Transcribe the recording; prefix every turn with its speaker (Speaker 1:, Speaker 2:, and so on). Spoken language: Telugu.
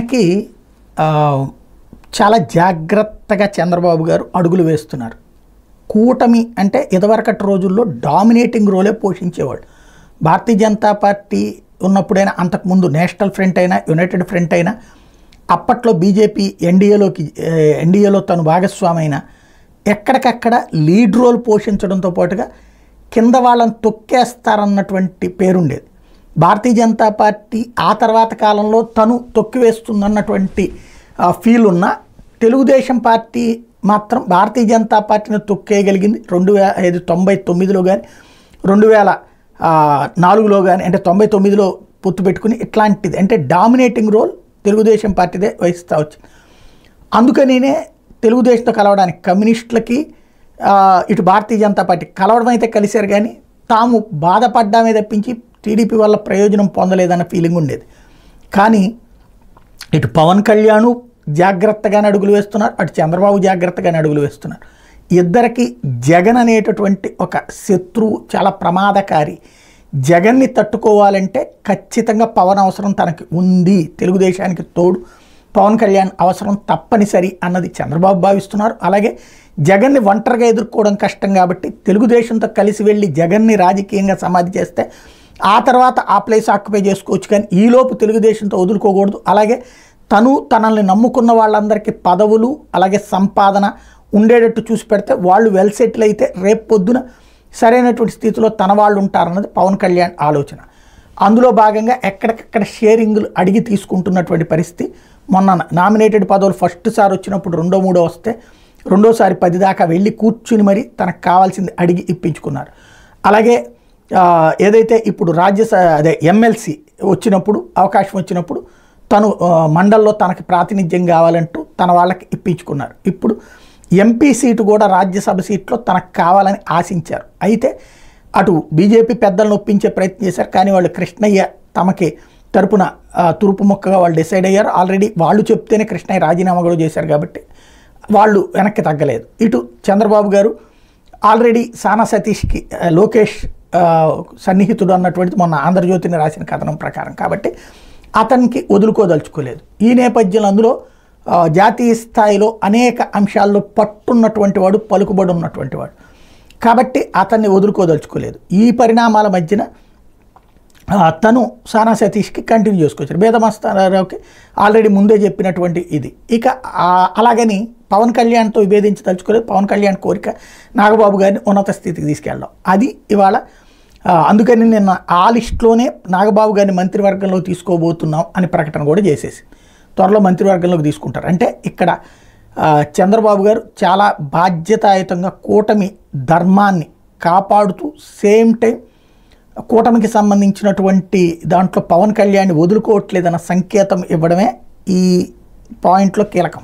Speaker 1: దానికి ఆ, చాలా జాగ్రత్తగా చంద్రబాబు గారు అడుగులు వేస్తున్నారు. కూటమి అంటే ఇదివరకటి రోజుల్లో డామినేటింగ్ రోలే పోషించేవాడు. భారతీయ జనతా పార్టీ ఉన్నప్పుడైనా, అంతకుముందు నేషనల్ ఫ్రంట్ అయినా, యునైటెడ్ ఫ్రంట్ అయినా, అప్పట్లో బీజేపీ ఎన్డీఏలో తను భాగస్వామి అయినా ఎక్కడికక్కడ లీడ్ రోల్ పోషించడంతో పాటుగా కింద వాళ్ళని తొక్కేస్తారన్నటువంటి పేరుండేది. భారతీయ జనతా పార్టీ ఆ తర్వాత కాలంలో తను తొక్కివేస్తుందన్నటువంటి ఫీల్ ఉన్న తెలుగుదేశం పార్టీ మాత్రం భారతీయ జనతా పార్టీని తొక్కేయగలిగింది 1999లో కానీ 2004లో కానీ, అంటే 99లో పొత్తు పెట్టుకుని ఇట్లాంటిది అంటే డామినేటింగ్ రోల్ తెలుగుదేశం పార్టీదే వహిస్తూ వచ్చింది. అందుకనినే తెలుగుదేశంతో కలవడానికి కమ్యూనిస్టులకి ఇటు భారతీయ జనతా పార్టీ కలవడం అయితే కలిశారు, కానీ తాము బాధపడ్డామే తప్పించి టీడీపీ వల్ల ప్రయోజనం పొందలేదన్న ఫీలింగ్ ఉండేది. కానీ ఇటు పవన్ కళ్యాణ్ జాగ్రత్తగానే అడుగులు వేస్తున్నారు, అటు చంద్రబాబు జాగ్రత్తగానే అడుగులు వేస్తున్నారు. ఇద్దరికి జగన్ అనేటటువంటి ఒక శత్రువు చాలా ప్రమాదకారి. జగన్ని తట్టుకోవాలంటే ఖచ్చితంగా పవన్ అవసరం తనకి ఉంది, తెలుగుదేశానికి తోడు పవన్ కళ్యాణ్ అవసరం తప్పనిసరి అన్నది చంద్రబాబు భావిస్తున్నారు. అలాగే జగన్ని ఒంటరిగా ఎదుర్కోవడం కష్టం కాబట్టి తెలుగుదేశంతో కలిసి వెళ్ళి జగన్ని రాజకీయంగా సమాధి చేస్తే ఆ తర్వాత ఆ ప్లేస్ ఆక్యుపై చేసుకోవచ్చు, కానీ ఈలోపు తెలుగుదేశంతో వదులుకోకూడదు. అలాగే తనల్ని నమ్ముకున్న వాళ్ళందరికీ పదవులు అలాగే సంపాదన ఉండేటట్టు చూసి పెడితే వాళ్ళు వెల్ సెటిల్ అయితే రేపు పొద్దున సరైనటువంటి స్థితిలో తన వాళ్ళు ఉంటారన్నది పవన్ కళ్యాణ్ ఆలోచన. అందులో భాగంగా ఎక్కడికక్కడ షేరింగ్లు అడిగి తీసుకుంటున్నటువంటి పరిస్థితి. మొన్న నామినేటెడ్ పదవులు ఫస్ట్ సారి వచ్చినప్పుడు రెండో వస్తే రెండోసారి 10 దాకా వెళ్ళి కూర్చుని మరి తనకు కావాల్సింది అడిగి ఇప్పించుకున్నారు. అలాగే ఏదైతే ఇప్పుడు ఎమ్మెల్సీ వచ్చినప్పుడు అవకాశం వచ్చినప్పుడు తను మండల్లో తనకి ప్రాతినిధ్యం కావాలంటూ తన వాళ్ళకి ఇప్పించుకున్నారు. ఇప్పుడు ఎంపీ సీటు కూడా రాజ్యసభ సీట్లో తనకు కావాలని ఆశించారు. అయితే అటు బీజేపీ పెద్దలను ఒప్పించే ప్రయత్నం చేశారు, కానీ వాళ్ళు కృష్ణయ్య తమకి తరపున తూర్పు మొక్కగా వాళ్ళు డిసైడ్ అయ్యారు. ఆల్రెడీ వాళ్ళు చెప్తేనే కృష్ణయ్య రాజీనామా కూడా చేశారు కాబట్టి వాళ్ళు వెనక్కి తగ్గలేదు. ఇటు చంద్రబాబు గారు ఆల్రెడీ సానా సతీష్కి లోకేష్ సన్నిహితుడు అన్నటువంటిది మొన్న ఆంధ్రజ్యోతిని రాసిన కథనం ప్రకారం, కాబట్టి అతనికి వదులుకోదలుచుకోలేదు. ఈ నేపథ్యంలో అందులో జాతీయ స్థాయిలో అనేక అంశాల్లో పట్టున్నటువంటి వాడు, పలుకుబడి ఉన్నటువంటి వాడు కాబట్టి అతన్ని వదులుకోదలుచుకోలేదు. ఈ పరిణామాల మధ్యన తను సానా సతీష్కి కంటిన్యూ చేసుకొచ్చారు. వేదమస్తారావుకి ఆల్రెడీ ముందే చెప్పినటువంటి ఇది. ఇక అలాగని పవన్ కళ్యాణ్తో విభేదించదలుచుకోలేదు. పవన్ కళ్యాణ్ కోరిక నాగబాబు గారిని ఉన్నత స్థితికి తీసుకెళ్ళడం, అది ఇవాళ అందుకని నిన్న ఆ లిస్టులోనే నాగబాబు గారిని మంత్రివర్గంలో తీసుకోబోతున్నాం అని ప్రకటన కూడా చేసేసి త్వరలో మంత్రివర్గంలోకి తీసుకుంటారు. అంటే ఇక్కడ చంద్రబాబు గారు చాలా బాధ్యతాయుతంగా కూటమి ధర్మాన్ని కాపాడుతూ సేమ్ టైం కూటమికి సంబంధించినటువంటి దాంట్లో పవన్ కళ్యాణ్ వదులుకోవట్లేదన్న సంకేతం ఇవ్వడమే ఈ పాయింట్లో కీలకం.